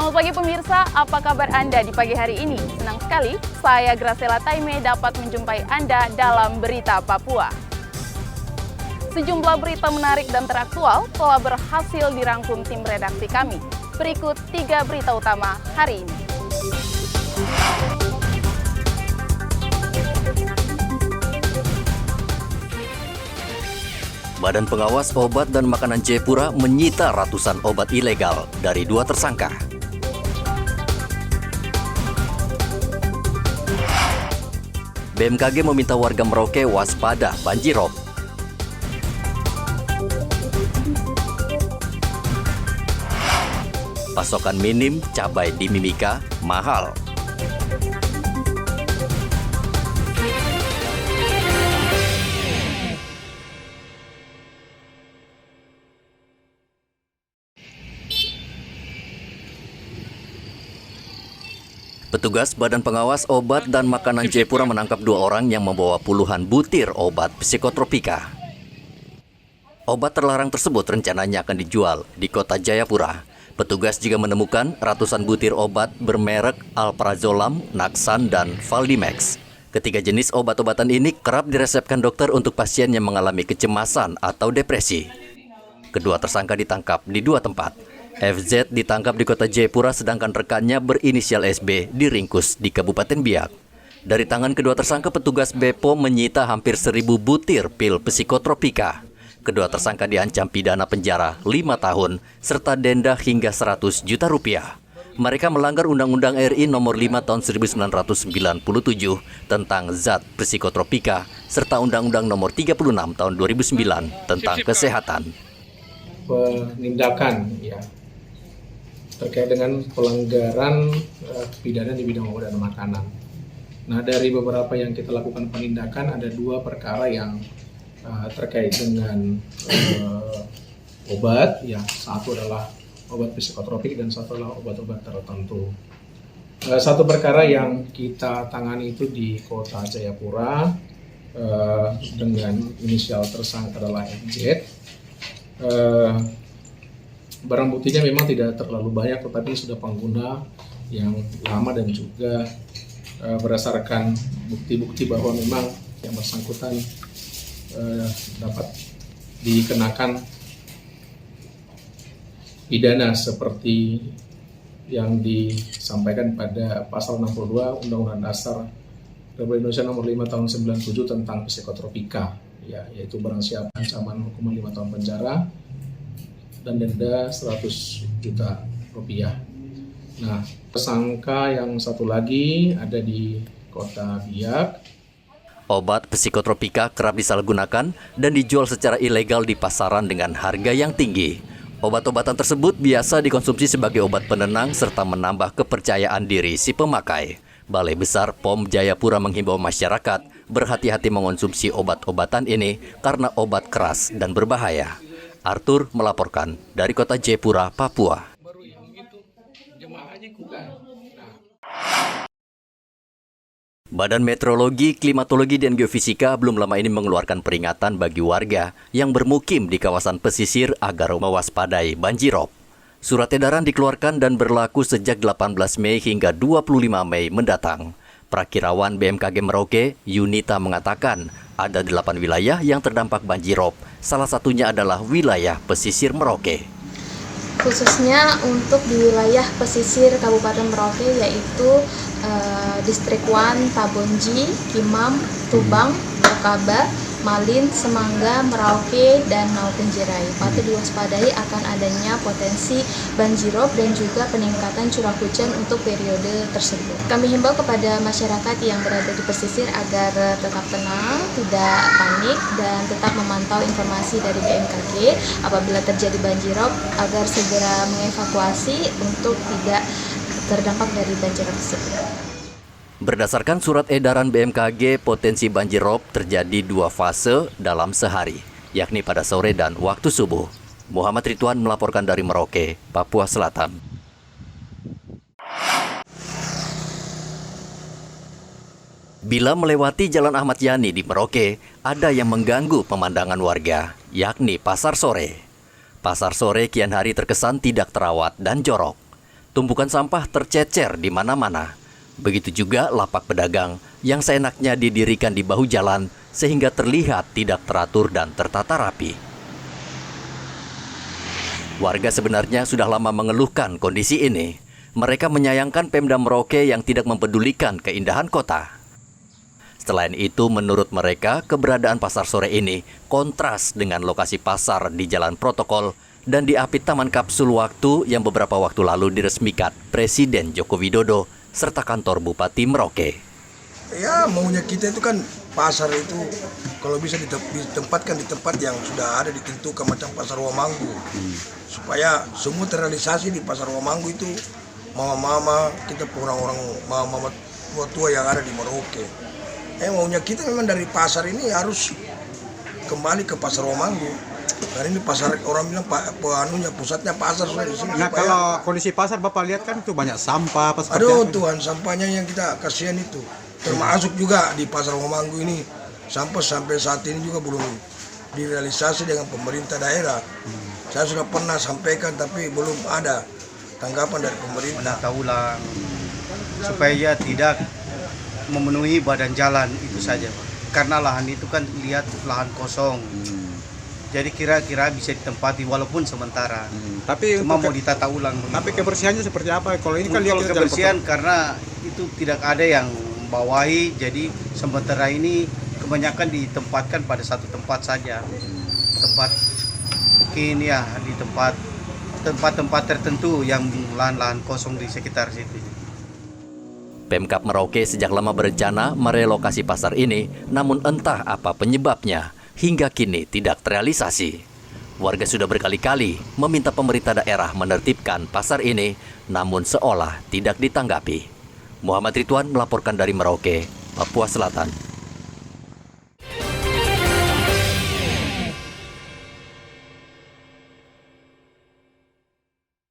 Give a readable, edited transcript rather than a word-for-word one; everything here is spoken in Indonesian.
Selamat pagi pemirsa, apa kabar Anda di pagi hari ini? Senang sekali, saya Graciela Taime dapat menjumpai Anda dalam Berita Papua. Sejumlah berita menarik dan teraktual telah berhasil dirangkum tim redaksi kami. Berikut 3 berita utama hari ini. Badan Pengawas Obat dan Makanan Jayapura menyita ratusan obat ilegal dari 2 tersangka. BMKG meminta warga Merauke waspada banjirop. Pasokan minim cabai di Mimika mahal. Petugas Badan Pengawas Obat dan Makanan Jayapura menangkap 2 orang yang membawa puluhan butir obat psikotropika. Obat terlarang tersebut rencananya akan dijual di kota Jayapura. Petugas juga menemukan ratusan butir obat bermerek Alprazolam, Naxan, dan Valdimax. Ketiga jenis obat-obatan ini kerap diresepkan dokter untuk pasien yang mengalami kecemasan atau depresi. Kedua tersangka ditangkap di 2 tempat. FZ ditangkap di kota Jayapura sedangkan rekannya berinisial SB diringkus di Kabupaten Biak. Dari tangan kedua tersangka, petugas BPOM menyita hampir 1.000 butir pil psikotropika. Kedua tersangka diancam pidana penjara 5 tahun serta denda hingga 100 juta rupiah. Mereka melanggar Undang-Undang RI Nomor 5 Tahun 1997 tentang zat psikotropika serta Undang-Undang Nomor 36 Tahun 2009 tentang kesehatan. Penindakan ya terkait dengan pelanggaran pidana di bidang obat dan makanan. Nah, dari beberapa yang kita lakukan penindakan ada 2 perkara yang terkait dengan obat, ya satu adalah obat psikotropik dan satu adalah obat-obat tertentu. Satu perkara yang kita tangani itu di kota Jayapura dengan inisial tersangka adalah MZ. Barang buktinya memang tidak terlalu banyak, tetapi sudah pengguna yang lama dan juga berdasarkan bukti-bukti bahwa memang yang bersangkutan dapat dikenakan pidana seperti yang disampaikan pada pasal 62 Undang-Undang Dasar Republik Indonesia Nomor 5 Tahun 97 tentang psikotropika, ya, yaitu barang siapa ancaman hukuman 5 tahun penjara dan denda 100 juta rupiah. Nah, tersangka yang satu lagi ada di kota Biak. Obat psikotropika kerap disalahgunakan dan dijual secara ilegal di pasaran dengan harga yang tinggi. Obat-obatan tersebut biasa dikonsumsi sebagai obat penenang serta menambah kepercayaan diri si pemakai. Balai Besar POM Jayapura menghimbau masyarakat berhati-hati mengonsumsi obat-obatan ini karena obat keras dan berbahaya. Arthur melaporkan dari kota Jayapura, Papua. Badan Meteorologi, Klimatologi, dan Geofisika belum lama ini mengeluarkan peringatan bagi warga yang bermukim di kawasan pesisir agar mewaspadai banjirop. Surat edaran dikeluarkan dan berlaku sejak 18 Mei hingga 25 Mei mendatang. Prakirawan BMKG Merauke, Yunita, mengatakan ada 8 wilayah yang terdampak banjirop. Salah satunya adalah wilayah pesisir Merauke. Khususnya untuk di wilayah pesisir Kabupaten Merauke yaitu Distrik 1, Tabonji, Kimam, Tubang, Bokaba, Malin, Semangga, Merauke, dan Naukenjerai. Patut diwaspadai akan adanya potensi banjirop dan juga peningkatan curah hujan untuk periode tersebut. Kami himbau kepada masyarakat yang berada di pesisir agar tetap tenang, tidak panik, dan tetap memantau informasi dari BMKG apabila terjadi banjirop agar segera mengevakuasi untuk tidak terdampak dari banjirop tersebut. Berdasarkan surat edaran BMKG, potensi banjirop terjadi 2 fase dalam sehari, yakni pada sore dan waktu subuh. Muhammad Ridwan melaporkan dari Merauke, Papua Selatan. Bila melewati Jalan Ahmad Yani di Merauke, ada yang mengganggu pemandangan warga, yakni pasar sore. Pasar sore kian hari terkesan tidak terawat dan jorok. Tumpukan sampah tercecer di mana-mana. Begitu juga lapak pedagang yang seenaknya didirikan di bahu jalan sehingga terlihat tidak teratur dan tertata rapi. Warga sebenarnya sudah lama mengeluhkan kondisi ini. Mereka menyayangkan Pemda Merauke yang tidak mempedulikan keindahan kota. Selain itu, menurut mereka, keberadaan pasar sore ini kontras dengan lokasi pasar di Jalan Protokol dan diapit Taman Kapsul Waktu yang beberapa waktu lalu diresmikan Presiden Joko Widodo serta kantor Bupati Merauke. Ya, maunya kita itu kan pasar itu kalau bisa ditempatkan di tempat yang sudah ada ditentukan macam Pasar Wamanggu. Supaya semua terrealisasi di Pasar Wamanggu itu mama-mama, kita orang-orang mama-mama tua-tua yang ada di Merauke. Maunya kita memang dari pasar ini harus kembali ke Pasar Wamanggu. Karena ini pasar, orang bilang pusatnya pasar sudah di sini. Nah, kalau kondisi pasar Bapak lihat kan itu banyak sampah. Aduh Tuhan, sampahnya yang kita kasihan itu. Termasuk juga di Pasar Wamanggu ini, sampah sampai saat ini juga belum direalisasi dengan pemerintah daerah. Saya sudah pernah sampaikan tapi belum ada tanggapan dari pemerintah. Menata ulang supaya tidak memenuhi badan jalan itu saja, Pak. Karena lahan itu kan lihat lahan kosong. Jadi kira-kira bisa ditempati walaupun sementara. Tapi cuma mau ditata ulang. Tapi kebersihannya seperti apa? Kalau ini kan kalau lihat kebersihan karena itu tidak ada yang bawahi, jadi sementara ini kebanyakan ditempatkan pada satu tempat saja. Tempat mungkin ya di tempat-tempat tertentu yang lahan-lahan kosong di sekitar situ. Pemkab Merauke sejak lama berencana merelokasi pasar ini, namun entah apa penyebabnya, hingga kini tidak terrealisasi. Warga sudah berkali-kali meminta pemerintah daerah menertibkan pasar ini, namun seolah tidak ditanggapi. Muhammad Ridwan melaporkan dari Merauke, Papua Selatan.